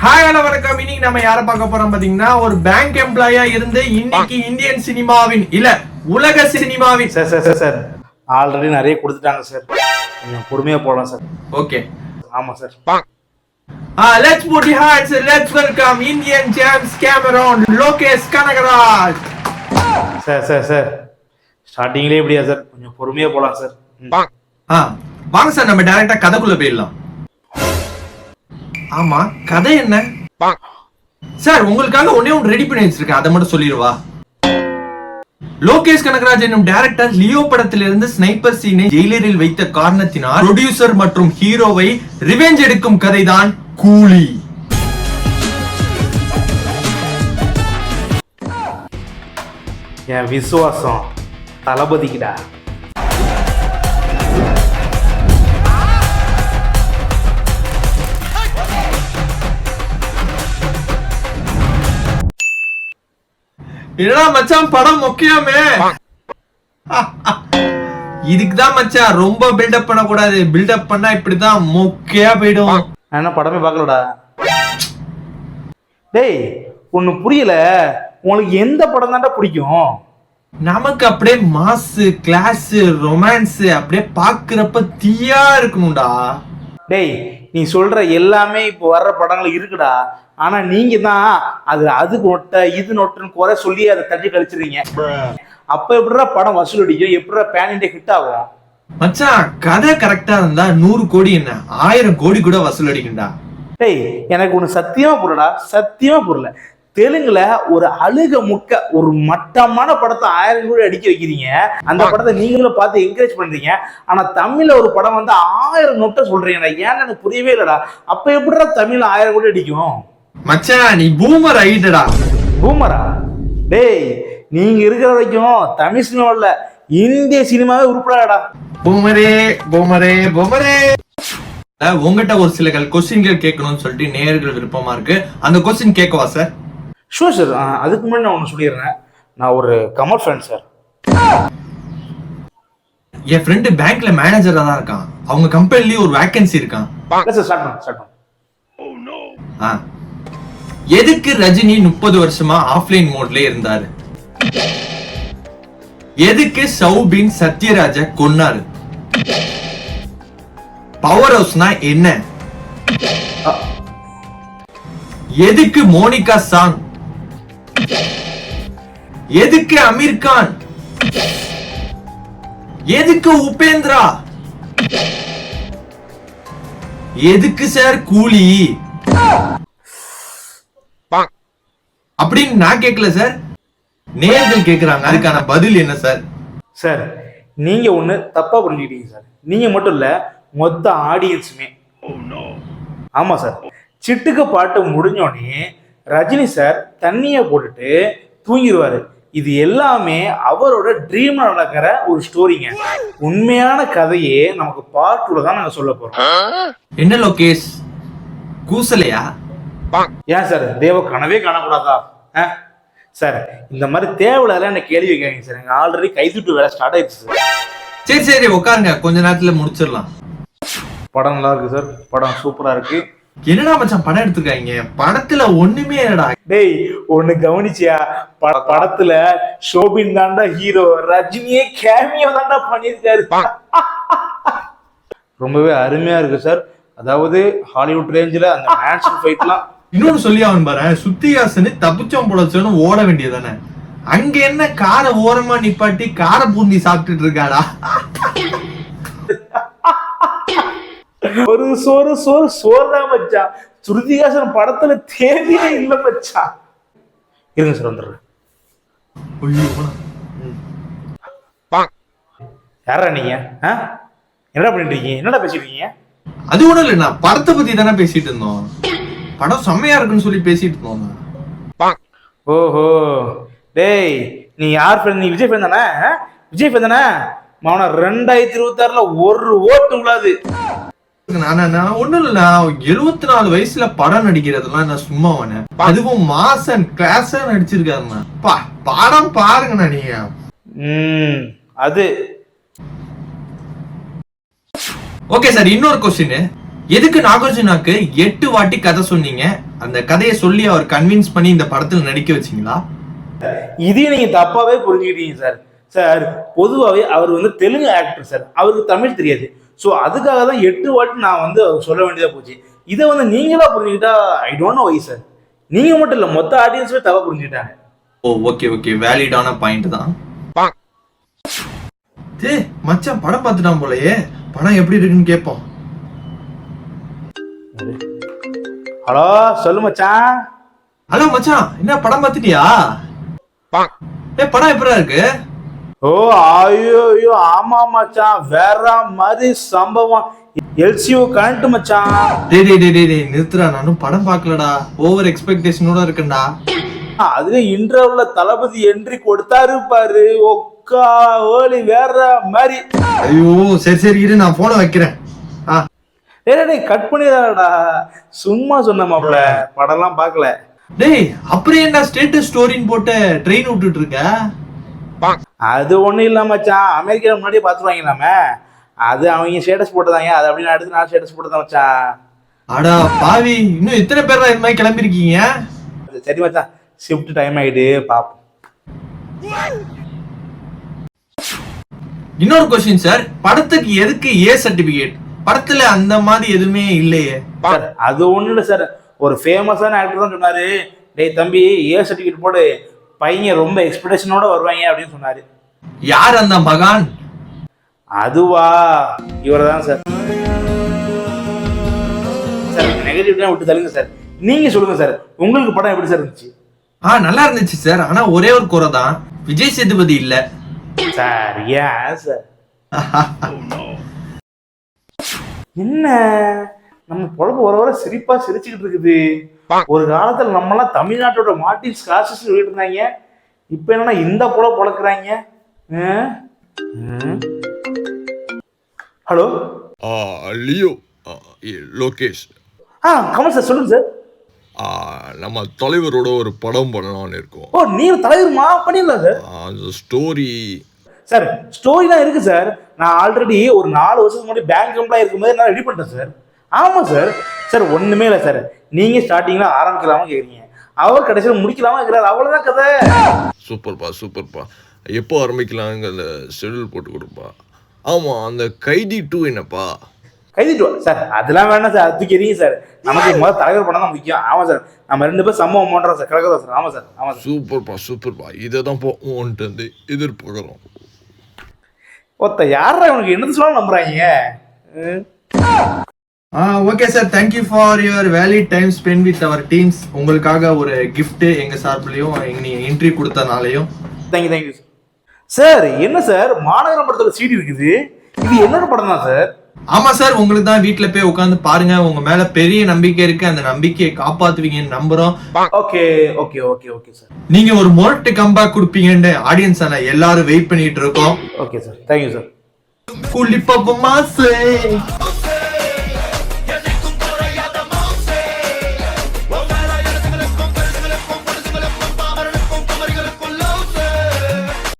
Hi hello வணக்கம். இன்னைக்கு நம்ம யாரை பார்க்க போறோம் பாத்தீங்கன்னா, ஒரு பேங்க் எம்ப்ளாயா இருந்து இன்னைக்கு இந்தியன் சினிமாவின் இல்ல உலக சினிமாவின் சார் ஆல்ரெடி நிறைய கொடுத்துட்டாங்க சார். கொஞ்சம் பொறுமையா போலாம் சார். ஓகே, ஆமா சார். Let's put the hearts, let's welcome Indian James Cameron Lokesh Kanagaraj. சார் ஸ்டார்டிங்லேயே எப்படியா சார்? கொஞ்சம் பொறுமையா போலாம் சார். வாங்க சார், நம்ம டைரக்டா கதைக்குள்ள போயிடலாம். ஆமா, கதை என்ன சார்? உங்களுக்காக ஒண்ணே ஒன்று ரெடி பண்ணி வச்சிருக்கேன், அதை மட்டும் சொல்லிடுவா. லோகேஷ் கனகராஜ் என்னும் டைரக்டர் லியோ படத்திலிருந்து ஸ்னைப்பர் சீனை ஜெயிலரில் வைத்த காரணத்தினால் ப்ரொடியூசர் மற்றும் ஹீரோவை ரிவெஞ்ச் எடுக்கும் கதைதான் கூலி. என் விசுவாசம் தளபதிக்குடா. என்னடா மச்சான், படம் முக்கியமே. இதுக்குதான் மச்சான் ரொம்ப பில்டப் பண்ண கூடாது. பில்டப் பண்ணா இப்படிதான் மொக்கையா போயிடும். என்ன படமே பார்க்கலடா. டேய், ஒண்ணு புரியல, உங்களுக்கு எந்த படம் தான்டா பிடிக்கும்? நமக்கு அப்படியே மாசு, கிளாஸ், ரொமான்ஸ் அப்படியே பாக்குறப்ப தீயா இருக்கணும்டா. டேய், நீ சொல்ற எல்லாமே இப்போ வர்ற படங்கள் இருக்குடா. ஆனா நீங்க தான் அது நொட்ட இது நொட்டுன்னு குறை சொல்லி அதை தட்டி கழிச்சிருங்க. அப்ப எப்படிடா படம் வசூல் அடிக்கும்? எப்படிடா பேன் இண்டியா ஹிட் ஆகும்? மச்சான், கதை கரெக்டா இருந்தா 100 கோடி என்ன 1000 கோடி கூட வசூல் அடிக்கும்டா. டேய், எனக்கு ஒண்ணு சத்தியமா புரியலடா, சத்தியமா புரியல. தெலுங்குல ஒரு அழுக முக்க ஒரு மட்டமான படத்தை 1000 கோடி அடிக்க வைக்கிறீங்க. அந்த படத்தை நீங்களும் பார்த்து என்கரேஜ் பண்றீங்க. ஆனா தமிழ்ல ஒரு படம் வந்து 1000 நொட்டை சொல்றீங்கடா. ஏன்னு எனக்கு புரியவே இல்லடா. அப்ப எப்படிடா தமிழ்ல 1000 கோடி அடிக்கும்? மச்சான், நீ பூமர் ஆயிட்டடா. பூமரா? டேய், நீங்க இருக்கிற வரைக்கும் தமிழ் சினிமாவில் இந்திய சினிமாவே உருப்படாடா. பூமரே பூமரே பூமரே. உங்ககிட்ட ஒரு சில கொஸ்டின்கள் கேட்கணும்னு சொல்லிட்டு நேயர்கள் விருப்பமா இருக்கு. அந்த கொஸ்டின் கேட்கவா சார்? Sure sir. அதுக்கு முன்னாடி நான் ஒன்று சொல்லிடுறேன். நான் ஒரு கமல் ஃப்ரெண்ட் சார். என் ஃப்ரெண்டு பேங்க்ல மேனேஜரா தான் இருக்கான். அவங்க கம்பெனிலயே ஒரு வேகன்சி இருக்கான். எதுக்கு ரஜினி 30 வருஷமா ஆஃப்லைன் மோட்ல இருந்தாரு? எதுக்கு சௌபின் சத்யராஜ கொன்னாரு? பவர் ஹவுஸ்னா என்ன? எதுக்கு மோனிகா சாங்? எதுக்கு அமீர் கான்? எதுக்கு உபேந்திரா? எதுக்கு சார் கூலி? அப்படின்னு நான் கேட்கல சார், நேயர்கள் கேட்கிறாங்க. அதுக்கான பதில் என்ன சார்? சார், நீங்க ஒண்ணு தப்பா புரிஞ்சுக்கிட்டீங்க சார். நீங்க மட்டும் இல்ல, மொத்த ஆடியன்ஸுமே. ஆமா சார், சிட்டுக்கு பாட்டு முடிஞ்சோடனே ரஜினி சார் தண்ணிய போட்டுட்டு தூங்கிடுவாரு. இது எல்லாமே அவரோட ட்ரீம் நடக்கிற ஒரு ஸ்டோரிங்க. உண்மையான கதையே நமக்கு பார்ட் 2 தான் நாங்க சொல்ல போறோம். என்ன லோகேஷ், கூசலையா? ஏன் சார், தேவ கனவே காணக்கூடாதா? சார், இந்த மாதிரி தேவையில்ல என்ன கேள்வி கேட்குங்க சார். எங்க ஆல்ரெடி கைதுட்டு வேலை ஸ்டார்ட் ஆயிடுச்சு சார். சரி சரி, உட்காருங்க, கொஞ்ச நேரத்துல முடிச்சிடலாம். படம் நல்லா இருக்கு சார். படம் சூப்பரா இருக்கு. என்னடா மச்சான் படம் எடுத்துருக்காங்க? படத்துல ஒண்ணுமே இல்லடா. டேய், ஒண்ணு கவனிச்சியா? படத்துல ஷோபின் தாண்டா ஹீரோ, ரஜினியே கேமியோ தாண்டா பண்ணிருக்காரு. ரொம்பவே அருமையா இருக்கு சார். அதாவது ஹாலிவுட் ரேஞ்சில் அந்த ஆக்ஷன் ஃபைட்லாம். இன்னொன்னு சொல்லி அவன் பாரு, சுத்தியாசனு தப்பிச்சோம் பொழச்சோன்னு ஓட வேண்டியதானே. அங்க என்ன காரை ஓரமா நிப்பாட்டி காரை பூந்தி சாப்பிட்டுட்டு இருக்காடா. ஒரு சோறுதான் மச்சான். ஸ்ருதிஹாசன் படத்துல தேவையே இல்ல மச்சான். இருங்க சார், வந்துடுறேன். யாரா நீங்க? என்னடா பண்ணிட்டு இருக்கீங்க? என்னடா பேசிட்டு இருக்கீங்க? அது ஒண்ணும் இல்ல, நான் படத்தை பத்தி தானே பேசிட்டு இருந்தோம். படம் செம்மையா இருக்குன்னு சொல்லி பேசிட்டு இருந்தோம். ஓஹோ, டேய், நீ யார் ஃப்ரெண்ட்? நீ விஜய் ஃப்ரெண்ட் தானே? விஜய் ஃப்ரெண்ட் தானே? மவனா 2026ல ஒரு ஓட்டு உள்ளாது. ஒண்ணும் இல்ல, 74 வயசுல படம் நடிக்கிறதுலாம் நான் சும்மா வேணேன். அதுவும் மாசன் கிளாஸா நடிச்சிருக்காருண்ணா. படம் பாருங்கண்ணா நீங்க. அது ஓகே சார், இன்னொரு क्वेश्चन. எதுக்கு நாகார்ஜுனாக்கு 8 வாட்டி கதை சொன்னீங்க? அந்த கதையை சொல்லி அவர் கன்வின்ஸ் பண்ணி இந்த படத்துல நடிக்க வச்சீங்களா? இதையும் நீங்க தப்பாவே புரிஞ்சுக்கிட்டீங்க சார். சார் பொதுவாகவே அவர் வந்து தெலுங்கு ஆக்டர் சார், அவருக்கு தமிழ் தெரியாது. ஸோ அதுக்காக தான் 8 வாட்டி நான் வந்து சொல்ல வேண்டியதா போச்சு. இதை வந்து நீங்களா புரிஞ்சுக்கிட்டா ஐ டோன்ட் நோ வை சார். நீங்க மட்டும் இல்ல, மொத்த ஆடியன்ஸுமே தவா புரிஞ்சுக்கிட்டாங்க. ஓ ஓகே ஓகே, வேலிடான பாயிண்ட் தான். மச்சான் படம் பார்த்துட்டான் போலயே, படம் எப்படி இருக்குன்னு கேட்போம். ஹலோ சொல்லு மச்சான். ஹலோ மச்சான், என்ன படம் பார்த்துட்டியா? படம் எப்படா இருக்கு? ஓ ஐயோ ஐயோ ஆமா மச்சான், வேற மாதிரி சம்பவம். எல்சிஓ கரண்ட் மச்சான். டேய் நிறுத்துறா, நானும் படம் பார்க்கலடா, ஓவர் எக்ஸ்பெக்டேஷனோட இருக்கேன்டா. அதுல இன்டர்வல்ல தளபதி என்ட்ரி கொடுத்தாரு பாரு, ஒக்கா ஓலி வேற மாதிரி. ஐயோ சரி இரு, நான் போனை வைக்கிறேன். டேய் கட் பண்ணிடாடா, சும்மா சொன்ன மாப்ள, படம்லாம் பார்க்கல. டேய் அப்புறம் என்ன ஸ்டேட்டஸ் ஸ்டோரின்னு போட்டு ட்ரெயின் விட்டுட்டு இருக்க? அது ஒண்ணும் இல்ல மச்சான், அமெரிக்கா முன்னாடியே பாத்துருவாங்களாமே, அது அவங்க ஸ்டேட்டஸ் போட்டதாங்க, அது அப்படின்னு அடுத்து நான் ஸ்டேட்டஸ் போட்டதான் மச்சான். அடா பாவி, இன்னும் எத்தனை பேர் இது மாதிரி கிளம்பிருக்கீங்க? சரி மச்சான், ஷிஃப்ட் டைம் ஆயிடு, பாப்போம். இன்னொரு கொஸ்டின் சார், படத்துக்கு எதுக்கு ஏ சர்டிபிகேட்? படத்துல அந்த மாதிரி எதுவுமே இல்லையே. சார் அது ஒண்ணு இல்ல சார், ஒரு ஃபேமஸான ஆக்டர் தான் சொன்னாரு, டேய் தம்பி ஏ சர்டிபிகேட் போடு, பையன் ரொம்ப எக்ஸ்பெக்டேஷனோட வருவாங்க அப்படின்னு சொன்னாரு. யார் அந்த மகான்? அதுவா, இவர்தான் சார். சார் நெகட்டிவ் தான் விட்டு தள்ளுங்க சார், நீங்க சொல்லுங்க சார், உங்களுக்கு படம் எப்படி சார் இருந்துச்சு? நல்லா இருந்துச்சு சார், ஆனா ஒரே ஒரு குறை தான், விஜய் சேதுபதி இல்ல சார். ஏன் சார்? என்ன நம்ம பொழப்பு வர சிரிப்பா சிரிச்சுக்கிட்டு இருக்குது. ஒரு காலத்துல நம்ம எல்லாம் தமிழ்நாட்டோட மார்டின் ஸ்கார்செஸி சொல்லிட்டு இருந்தாங்க, இப்ப என்னன்னா இந்த பொழப்பு பொழக்குறாங்க. Hello Leo, Lokesh. Kamal sir சொல்லுங்க சார். நம்ம தலைவரோட ஒரு படம் பண்ணலாம்னு இருக்கோம். ஓ நீங்க தலைவருமா? பண்ணிடலாம் சார். அந்த ஸ்டோரி சார் ஸ்டோரிலாம் இருக்கு சார், நான் ஆல்ரெடி ஒரு 4 வருஷத்துக்கு முன்னாடி பேங்க் எம்ப்ளாய் இருக்கும்போது நான் ரெடி பண்ணிட்டேன் சார். ஆமா சார். சார் ஒண்ணுமே இல்லை சார், நீங்க ஸ்டார்டிங்ல ஆரம்பிக்கலாமா கேக்குறீங்க, அவர் கடைசியில் முடிக்கலாமா கேக்குறாரு, அவ்வளவுதான் கதை. சூப்பர்ப்பா. எப்போ ஆரம்பிக்கலாங்கிற ஷெட்யூல் போட்டு கொடுப்பா. ஆமா, அந்த கைதி 2 என்னப்பா? கைதி 2 சார் அதெல்லாம் வேணாம் சார், அதுக்கு எரியும் சார், நமக்கு முதல்ல தலைவர் படம் தான் முக்கியம். ஆமா சார், நம்ம 2 பேரும் சம்பவம் பண்றோம் சார், கரெக்டா சார். ஆமா சார். சூப்பர்ப்பா, இதை தான் போன்ட்டு வந்து எதிர்பார்க்குறோம். ஒத்த யாரா உனக்கு என்னது சொன்னாலும் நம்புறாங்க. Okay sir, thank you for your valid time spend with our teams. உங்களுக்காக ஒரு கிஃப்ட் எங்க சார்பிலையும் நீங்க என்ட்ரி கொடுத்தனாலையும் தேங்க்யூ சார். என்ன சார் மாநகரம் படத்தோட சீடி இருக்குது, இது என்னோட படம் தான் சார். ஆமா சார், உங்களுக்கு தான் வீட்டுல போய் உட்காந்து பாருங்க, உங்க மேல பெரிய நம்பிக்கை இருக்கு, அந்த நம்பிக்கையை காப்பாத்துவீங்கன்னு நம்புறோம். Okay sir. நீங்க ஒரு மொரட்டு கம்பேக் கொடுப்பீங்கன்னு ஆடியன்ஸ் எல்லாரும் வெயிட் பண்ணிட்டு இருக்கோம். Okay sir, thank you sir. குளிப்பப்ப மாசே